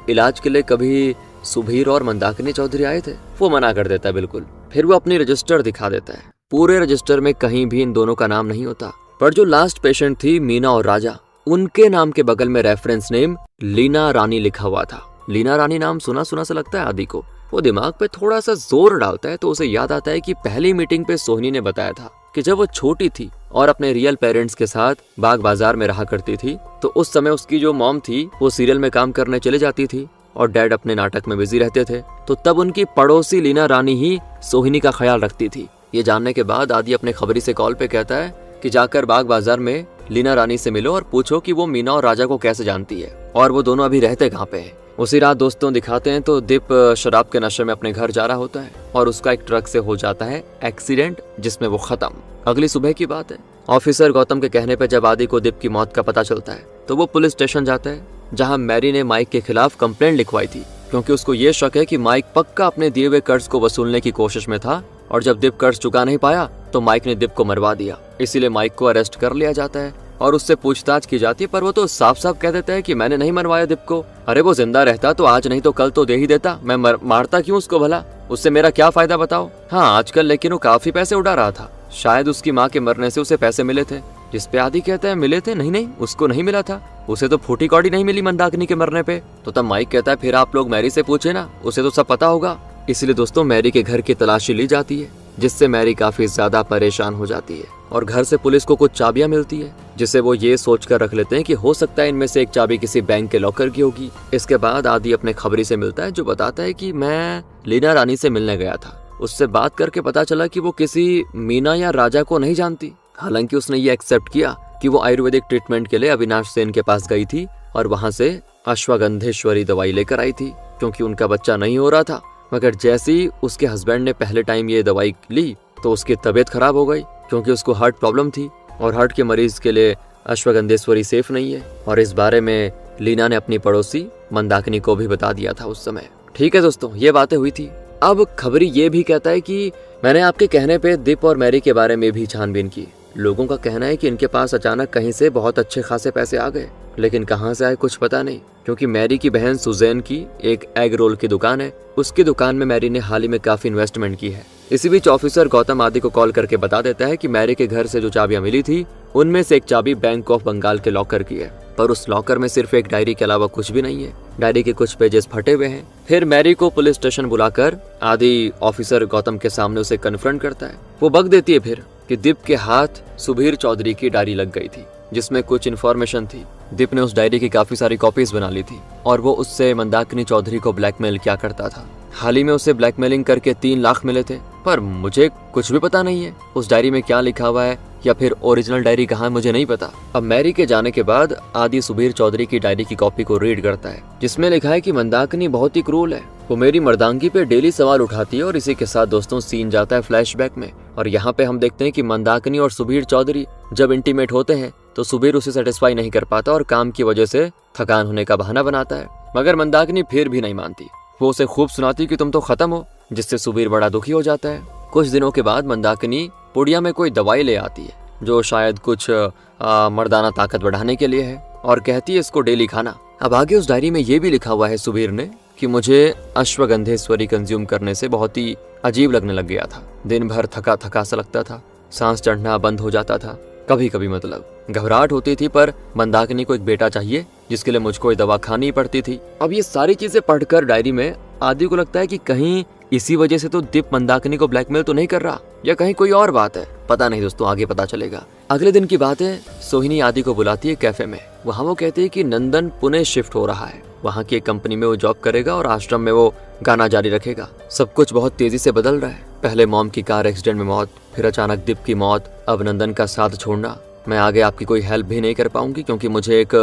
A: इलाज के लिए कभी सुबीर और मंदाकिनी चौधरी आए थे? वो मना कर देता है बिल्कुल। फिर वो अपनी रजिस्टर दिखा देता है। पूरे रजिस्टर में कहीं भी इन दोनों का नाम नहीं होता, पर जो लास्ट पेशेंट थी मीना और राजा, उनके नाम के बगल में रेफरेंस नेम लीना रानी लिखा हुआ था। लीना रानी नाम सुना सुना सा लगता है आदि को। वो दिमाग पे थोड़ा सा जोर डालता है तो उसे याद आता है कि पहली मीटिंग पे सोहिनी ने बताया था कि जब वो छोटी थी और अपने रियल पेरेंट्स के साथ बाग बाजार में रहा करती थी, तो उस समय उसकी जो मॉम थी वो सीरियल में काम करने चली जाती थी और डैड अपने नाटक में बिजी रहते थे। तो तब उनकी पड़ोसी लीना रानी ही सोहिनी का ख्याल रखती थी। ये जानने के बाद आदि अपने खबरी से कॉल पे कहता है कि जाकर बाग बाजार में लीना रानी से मिलो और पूछो कि वो मीना और राजा को कैसे जानती है और वो दोनों अभी रहते कहाँ पे हैं। उसी रात दोस्तों दिखाते हैं तो दीप शराब के नशे में अपने घर जा रहा होता है और उसका एक ट्रक से हो जाता है एक्सीडेंट, जिसमें वो खत्म। अगली सुबह की बात है। ऑफिसर गौतम के कहने पे जब आदि को दीप की मौत का पता चलता है तो वो पुलिस स्टेशन जाता है, जहाँ मैरी ने माइक के खिलाफ कंप्लेंट लिखवाई थी, क्योंकि उसको ये शक है कि माइक पक्का अपने दिए हुए कर्ज को वसूलने की कोशिश में था और जब दीप कर्ज चुका नहीं पाया तो माइक ने दीप को मरवा दिया। इसीलिए माइक को अरेस्ट कर लिया जाता है और उससे पूछताछ की जाती है, पर वो तो साफ साफ कह देता है कि मैंने नहीं मरवाया दीप को। अरे वो जिंदा रहता तो आज नहीं तो कल तो दे ही देता, मैं मारता क्यों उसको भला? उससे मेरा क्या फायदा बताओ? हाँ आजकल लेकिन वो काफी पैसे उड़ा रहा था, शायद उसकी माँ के मरने से उसे पैसे मिले थे। जिस पे आदि कहता है मिले थे? नहीं उसको नहीं मिला था, उसे तो फूटी कौड़ी नहीं मिली मंदाकिनी के मरने पे। तो तब माइक कहता है फिर आप लोग मैरी से पूछे ना, उसे तो सब पता होगा। इसलिए दोस्तों मैरी के घर की तलाशी ली जाती है, जिससे मैरी काफी ज्यादा परेशान हो जाती है और घर से पुलिस को कुछ चाबियां मिलती है, जिसे वो ये सोचकर रख लेते हैं कि हो सकता है इनमें से एक चाबी किसी बैंक के लॉकर की होगी। इसके बाद आदि अपने खबरी से मिलता है, जो बताता है कि मैं लीना रानी से मिलने गया था। उससे बात करके पता चला कि वो किसी मीना या राजा को नहीं जानती। हालांकि उसने ये एक्सेप्ट किया कि वो आयुर्वेदिक ट्रीटमेंट के लिए अविनाश सेन के पास गई थी और वहां से अश्वगंधेश्वरी दवाई लेकर आई थी, क्योंकि उनका बच्चा नहीं हो रहा था। मगर जैसे ही उसके हस्बैंड ने पहले टाइम ये दवाई ली तो उसकी तबीयत खराब हो गई, क्योंकि उसको हार्ट प्रॉब्लम थी और हार्ट के मरीज के लिए अश्वगंधेश्वरी सेफ नहीं है। और इस बारे में लीना ने अपनी पड़ोसी मंदाकिनी को भी बता दिया था उस समय। ठीक है दोस्तों, ये बातें हुई थी। अब खबरी ये भी कहता है कि मैंने आपके कहने पे दीप और मैरी के बारे में भी छानबीन की। लोगों का कहना है कि इनके पास अचानक कहीं से बहुत अच्छे खासे पैसे आ गए, लेकिन कहां से आए कुछ पता नहीं, क्योंकि मैरी की बहन सुजैन की एक एग रोल की दुकान है, उसकी दुकान में मैरी ने हाल ही में काफी इन्वेस्टमेंट की है। इसी बीच ऑफिसर गौतम आदि को कॉल करके बता देता है कि मैरी के घर से जो चाबियां मिली थी उनमें से एक चाबी बैंक ऑफ बंगाल के लॉकर की है, पर उस लॉकर में सिर्फ एक डायरी के अलावा कुछ भी नहीं है। डायरी के कुछ पेजेस फटे हुए हैं। फिर मैरी को पुलिस स्टेशन बुलाकर आदि ऑफिसर गौतम के सामने उसे कन्फ्रंट करता है। वो बक देती है फिर कि दीप के हाथ सुबीर चौधरी की डायरी लग गई थी, जिसमें कुछ इन्फॉर्मेशन थी। दीप ने उस डायरी की काफी सारी कॉपीज बना ली थी और वो उससे मंदाकिनी चौधरी को ब्लैकमेल किया करता था। हाल ही में उसे ब्लैकमेलिंग करके 3 लाख मिले थे, पर मुझे कुछ भी पता नहीं है उस डायरी में क्या लिखा हुआ है या फिर ओरिजिनल डायरी कहाँ है, मुझे नहीं पता। अब मैरी के जाने के बाद आदि सुबीर चौधरी की डायरी की कॉपी को रीड करता है, जिसमें लिखा है कि मंदाकिनी बहुत ही क्रूर है, वो मेरी मर्दांगी पे डेली सवाल उठाती है। और इसी के साथ दोस्तों सीन जाता है फ्लैशबैक में, और यहाँ पे हम देखते हैं कि मंदाकिनी और सुबीर चौधरी जब इंटीमेट होते हैं तो सुबीर उसे सेटिस्फाई नहीं कर पाता और काम की वजह से थकान होने का बहाना बनाता है, मगर मंदाकिनी फिर भी नहीं मानती। वो उसे खूब सुनाती कि तुम तो खत्म हो, जिससे सुबीर बड़ा दुखी हो जाता है। कुछ दिनों के बाद मंदाकिनी पुड़िया में कोई दवाई ले आती है, जो शायद कुछ मर्दाना ताकत बढ़ाने के लिए है, और कहती है इसको डेली खाना। अब आगे उस डायरी में ये भी लिखा हुआ है सुबीर ने कि मुझे अश्वगंधेश्वरी कंज्यूम करने से बहुत ही अजीब लगने लग गया था। दिन भर थका थका सा लगता था, सांस चढ़ना बंद हो जाता था, कभी कभी मतलब घबराहट होती थी। पर मंदाकिनी को एक बेटा चाहिए, जिसके लिए मुझको ये दवा खानी पड़ती थी। अब ये सारी चीजें पढ़कर डायरी में आदि को लगता है कि कहीं इसी वजह से तो दीप मंदाकिनी को ब्लैकमेल तो नहीं कर रहा, या कहीं कोई और बात है। पता नहीं दोस्तों, आगे पता चलेगा। अगले दिन की बात है, सोहिनी आदि को बुलाती है कैफे में। वहाँ वो कहती है कि नंदन पुणे शिफ्ट हो रहा है, वहाँ की एक कंपनी में वो जॉब करेगा और आश्रम में वो गाना जारी रखेगा। सब कुछ बहुत तेजी से बदल रहा है। पहले मॉम की कार एक्सीडेंट में मौत, फिर अचानक दीप की मौत, अब नंदन का साथ छोड़ना। मैं आगे आपकी कोई हेल्प भी नहीं कर पाऊंगी क्योंकि मुझे एक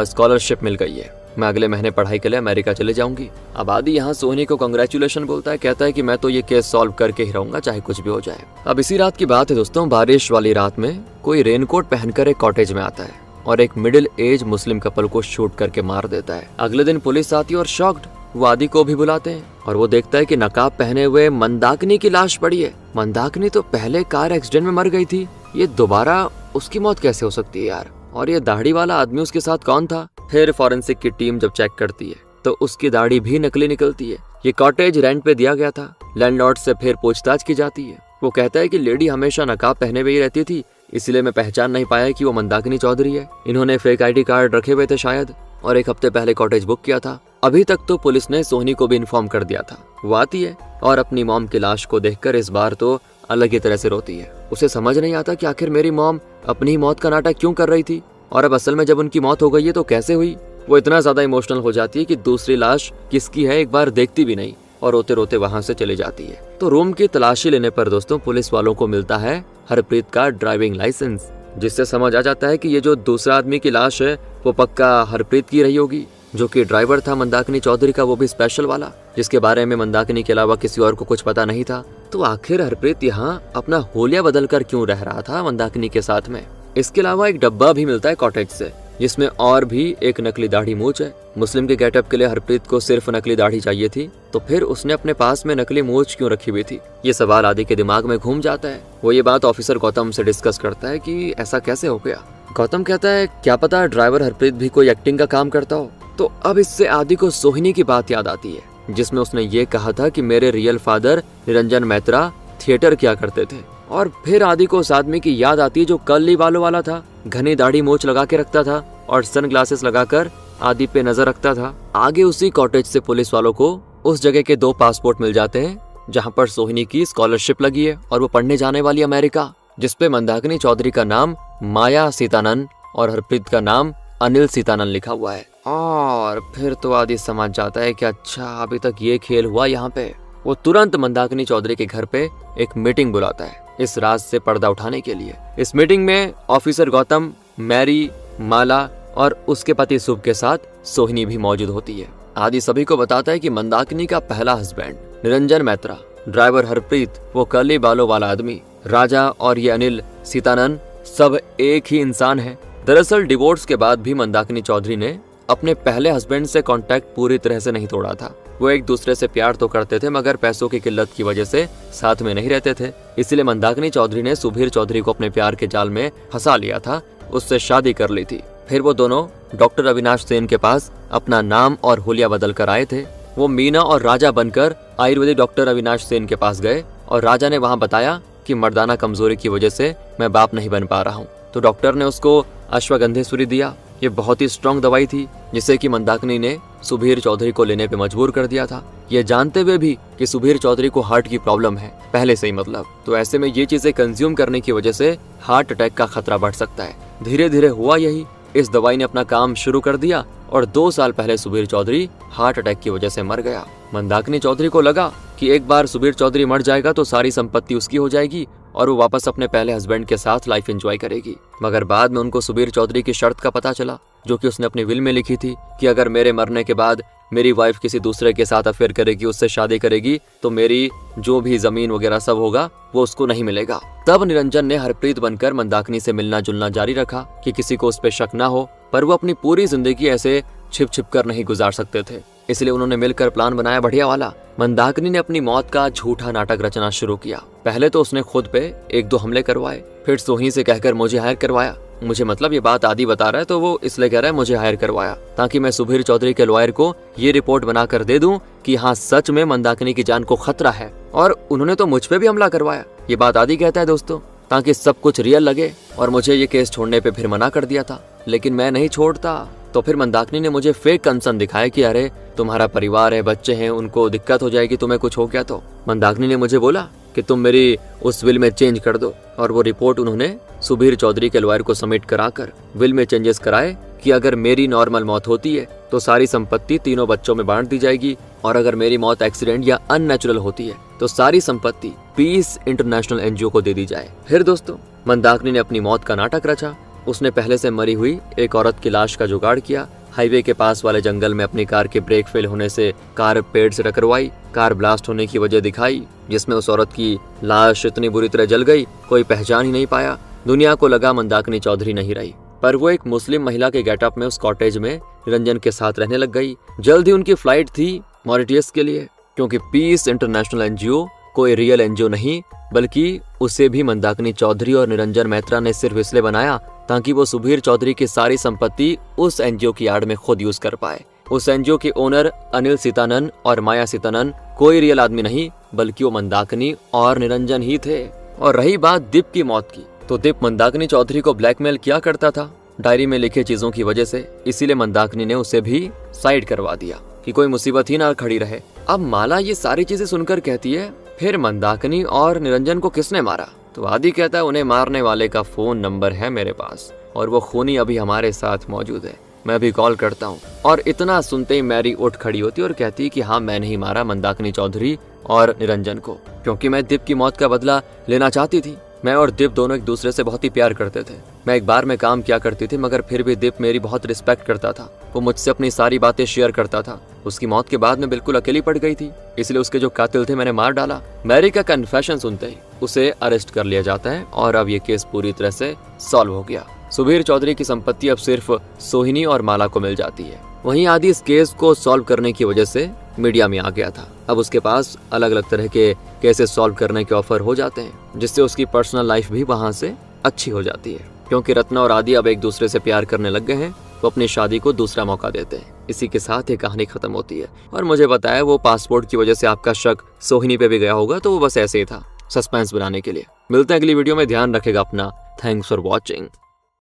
A: स्कॉलरशिप मिल गई है। मैं अगले महीने पढ़ाई के लिए अमेरिका चले जाऊंगी। अब आदि यहाँ सोहिनी को कांग्रेचुलेशन बोलता है, कहता है कि मैं तो ये केस सॉल्व करके ही रहूंगा चाहे कुछ भी हो जाए। अब इसी रात की बात है दोस्तों, बारिश वाली रात में कोई रेनकोट पहनकर एक कॉटेज में आता है और एक मिडिल एज मुस्लिम कपल को शूट करके मार देता है। अगले दिन पुलिस आती है और शॉक्ड वो आदि को भी बुलाते हैं और वो देखता है कि नकाब पहने हुए मंदाकिनी की लाश पड़ी है। मंदाकिनी तो पहले कार एक्सीडेंट में मर गई थी, ये दोबारा उसकी मौत कैसे हो सकती है यार? और ये दाढ़ी वाला आदमी उसके साथ कौन था? फिर फॉरेंसिक की टीम जब चेक करती है तो उसकी दाढ़ी भी नकली निकलती है। ये कॉटेज रेंट पे दिया गया था। लैंडलॉर्ड से फिर पूछताछ की जाती है। वो कहता है कि लेडी हमेशा नकाब पहने हुए ही रहती थी, इसलिए मैं पहचान नहीं पाया कि वो मंदाकिनी चौधरी है। इन्होंने फेक आईडी कार्ड रखे हुए थे शायद, और एक हफ्ते पहले कॉटेज बुक किया था। अभी तक तो पुलिस ने सोहिनी को भी इन्फॉर्म कर दिया था। वो आती है और अपनी मॉम की लाश को देखकर इस बार तो अलग ही तरह से रोती है। उसे समझ नहीं आता कि आखिर मेरी मॉम अपनी ही मौत का नाटक क्यों कर रही थी, और अब असल में जब उनकी मौत हो गई है तो कैसे हुई। वो इतना ज्यादा इमोशनल हो जाती है कि दूसरी लाश किसकी है एक बार देखती भी नहीं और रोते रोते वहां से चली जाती है। तो रूम की तलाशी लेने पर दोस्तों पुलिस वालों को मिलता है हरप्रीत का ड्राइविंग लाइसेंस, जिससे समझ आ जाता है कि ये जो दूसरा आदमी की लाश है वो पक्का हरप्रीत की रही होगी, जो कि ड्राइवर था मंदाकिनी चौधरी का, वो भी स्पेशल वाला, जिसके बारे में मंदाकिनी के अलावा किसी और को कुछ पता नहीं था। तो आखिर हरप्रीत यहाँ अपना होलिया बदल कर क्यों रह रहा था मंदाकिनी के साथ में? इसके अलावा एक डब्बा भी मिलता है कॉटेज से, जिसमें और भी एक नकली दाढ़ी मूंछ है। मुस्लिम के गेटअप के लिए हरप्रीत को सिर्फ नकली दाढ़ी चाहिए थी, तो फिर उसने अपने पास में नकली मूंछ क्यों रखी हुई थी? ये सवाल आदि के दिमाग में घूम जाता है। वो ये बात ऑफिसर गौतम से डिस्कस करता है कि ऐसा कैसे हो गया। गौतम कहता है क्या पता ड्राइवर हरप्रीत भी कोई एक्टिंग का काम करता हो। तो अब इससे आदि को सोहिनी की बात याद आती है, जिसमें उसने ये कहा था कि मेरे real father Niranjan Maitra theatre किया करते थे। और फिर आदि को उस आदमी की याद आती है जो कर्ली बालों वाला था, घनी दाढ़ी मूंछ लगा के रखता था और सनग्लासेस लगाकर आदि पे नजर रखता था। आगे उसी कॉटेज से पुलिस वालों को उस जगह के 2 पासपोर्ट मिल जाते हैं जहां पर सोहिनी की स्कॉलरशिप लगी है और वो पढ़ने जाने वाली अमेरिका, जिसपे मंदाकिनी चौधरी का नाम माया सीतानंद और हरप्रीत का नाम अनिल सीतानंद लिखा हुआ है। और फिर तो आदि समझ जाता है कि अच्छा अभी तक ये खेल हुआ यहाँ पे। वो तुरंत मंदाकिनी चौधरी के घर पे एक मीटिंग बुलाता है इस राज से पर्दा उठाने के लिए। इस मीटिंग में ऑफिसर गौतम, मैरी, माला और उसके पति शुभ के साथ सोहिनी भी मौजूद होती है। आदि सभी को बताता है कि मंदाकिनी का पहला हस्बैंड निरंजन मैत्रा, ड्राइवर हरप्रीत, वो कर्ली बालों वाला आदमी, राजा और ये अनिल सीतानंद सब एक ही इंसान है। दरअसल डिवोर्स के बाद भी मंदाकिनी चौधरी ने अपने पहले हस्बैंड से कांटेक्ट पूरी तरह से नहीं तोड़ा था। वो एक दूसरे से प्यार तो करते थे मगर पैसों की किल्लत की वजह से साथ में नहीं रहते थे। इसलिए मंदाकिनी चौधरी ने सुबीर चौधरी को अपने प्यार के जाल में फंसा लिया था, उससे शादी कर ली थी। फिर वो दोनों डॉक्टर अविनाश सेन के पास अपना नाम और हुलिया बदल कर आए थे। वो मीना और राजा बनकर आयुर्वेदिक डॉक्टर अविनाश सेन के पास गए और राजा ने वहाँ बताया कि मर्दाना कमजोरी की वजह से मैं बाप नहीं बन पा रहा हूँ। तो डॉक्टर ने उसको अश्वगंधेश्वरी दिया। ये बहुत ही स्ट्रॉन्ग दवाई थी जिसे कि मंदाकिनी ने सुबीर चौधरी को लेने पे मजबूर कर दिया था, ये जानते हुए भी कि सुबीर चौधरी को हार्ट की प्रॉब्लम है पहले से ही मतलब। तो ऐसे में ये चीजें कंज्यूम करने की वजह से हार्ट अटैक का खतरा बढ़ सकता है। धीरे धीरे हुआ यही, इस दवाई ने अपना काम शुरू कर दिया और 2 साल पहले सुबीर चौधरी हार्ट अटैक की वजह से मर गया। मंदाकिनी चौधरी को लगा कि एक बार सुबीर चौधरी मर जाएगा तो सारी संपत्ति उसकी हो जाएगी और वो वापस अपने पहले हस्बैंड के साथ लाइफ एंजॉय करेगी। मगर बाद में उनको सुबीर चौधरी की शर्त का पता चला, जो कि उसने अपनी विल में लिखी थी कि अगर मेरे मरने के बाद मेरी वाइफ किसी दूसरे के साथ अफेयर करेगी, उससे शादी करेगी, तो मेरी जो भी जमीन वगैरह सब होगा वो उसको नहीं मिलेगा। तब निरंजन ने हरप्रीत बनकर मंदाकिनी से मिलना जुलना जारी रखा कि किसी को उस पर शक ना हो, पर वो अपनी पूरी जिंदगी ऐसे छिप छिप कर नहीं गुजार सकते थे। इसलिए उन्होंने मिलकर प्लान बनाया बढ़िया वाला। मंदाकिनी ने अपनी मौत का झूठा नाटक रचना शुरू किया। पहले तो उसने खुद पे 1-2 हमले करवाए, फिर सोही से कहकर मुझे हायर करवाया। मुझे मतलब ये बात आदि बता रहा है तो वो इसलिए कह रहा है मुझे हायर करवाया, ताकि मैं सुबीर चौधरी के लॉयर को ये रिपोर्ट बनाकर दे दूं कि हाँ सच में मंदाकिनी की जान को खतरा है और उन्होंने तो मुझ पे भी हमला करवाया। ये बात आदि कहता है दोस्तों, ताकि सब कुछ रियल लगे। और मुझे ये केस छोड़ने पे फिर मना कर दिया था, लेकिन मैं नहीं छोड़ता। तो फिर मंदाकिनी ने मुझे फेक कंसर्न दिखाया कि अरे तुम्हारा परिवार है, बच्चे हैं, उनको दिक्कत हो जाएगी, तुम्हें कुछ हो गया तो। मंदाकिनी ने मुझे बोला कि तुम मेरी उस विल में चेंज कर दो, और वो रिपोर्ट उन्होंने सुबीर चौधरी के लॉयर को सबमिट कराकर विल में चेंजेस कराए कि अगर मेरी नॉर्मल मौत होती है तो सारी संपत्ति 3 बच्चों में बांट दी जाएगी, और अगर मेरी मौत एक्सीडेंट या अननेचुरल होती है तो सारी संपत्ति पीस इंटरनेशनल एनजीओ को दे दी जाए। फिर दोस्तों मंदाकिनी ने अपनी मौत का नाटक रचा। उसने पहले से मरी हुई एक औरत की लाश का जुगाड़ किया, हाईवे के पास वाले जंगल में अपनी कार के ब्रेक फेल होने से कार पेड़ से टकरवाई। कार ब्लास्ट होने की वजह दिखाई, जिसमें उस औरत की लाश इतनी बुरी तरह जल गई कोई पहचान ही नहीं पाया। दुनिया को लगा मंदाकिनी चौधरी नहीं रही, पर वो एक मुस्लिम महिला के गेटअप में उस कॉटेज में निरंजन के साथ रहने लग गई। जल्द ही उनकी फ्लाइट थी मॉरिटियस के लिए, क्योंकि पीस इंटरनेशनल एनजीओ कोई रियल एनजीओ नहीं, बल्कि उसे भी मंदाकिनी चौधरी और निरंजन मैत्रा ने सिर्फ इसलिए बनाया ताकि वो सुबीर चौधरी की सारी संपत्ति उस एनजीओ की आड़ में खुद यूज कर पाए। उस एनजीओ के ओनर अनिल सीतानन और माया सीतानन कोई रियल आदमी नहीं, बल्कि वो मंदाकिनी और निरंजन ही थे। और रही बात दीप की मौत की, तो दीप मंदाकिनी चौधरी को ब्लैकमेल किया करता था डायरी में लिखे चीजों की वजह से, इसीलिए मंदाकिनी ने उसे भी साइड करवा दिया कि कोई मुसीबत ही ना खड़ी रहे। अब माला ये सारी चीजें सुनकर कहती है, फिर मंदाकिनी और निरंजन को किसने मारा? तो आदि कहता है, उन्हें मारने वाले का फोन नंबर है मेरे पास और वो खूनी अभी हमारे साथ मौजूद है, मैं अभी कॉल करता हूँ। और इतना सुनते ही मैरी उठ खड़ी होती और कहती कि हाँ, मैंने ही मारा मंदाकिनी चौधरी और निरंजन को, क्योंकि मैं दीप की मौत का बदला लेना चाहती थी। मैं और दीप दोनों एक दूसरे से बहुत ही प्यार करते थे। मैं एक बार में काम किया करती थी, मगर फिर भी दीप मेरी बहुत रिस्पेक्ट करता था। वो मुझसे अपनी सारी बातें शेयर करता था। उसकी मौत के बाद मैं बिल्कुल अकेली पड़ गई थी, इसलिए उसके जो कातिल थे मैंने मार डाला। मैरी का कन्फेशन सुनते ही उसे अरेस्ट कर लिया जाता है और अब ये केस पूरी तरह से सॉल्व हो गया। सुबीर चौधरी की संपत्ति अब सिर्फ सोहिनी और माला को मिल जाती है। वहीं आदि इस केस को सॉल्व करने की वजह से मीडिया में आ गया था। अब उसके पास अलग अलग तरह के केसेस सॉल्व करने के ऑफर हो जाते हैं, जिससे उसकी पर्सनल लाइफ भी वहां से अच्छी हो जाती है। क्योंकि रत्ना और आदि अब एक दूसरे से प्यार करने लग गए हैं, वो अपनी शादी को दूसरा मौका देते हैं। इसी के साथ ये कहानी खत्म होती है। और मुझे पता है वो पासपोर्ट की वजह से आपका शक सोहिनी पे भी गया होगा, तो वो बस ऐसे ही था, सस्पेंस बनाने के लिए। मिलते हैं अगली वीडियो में, ध्यान रखेगा अपना। Thanks for watching.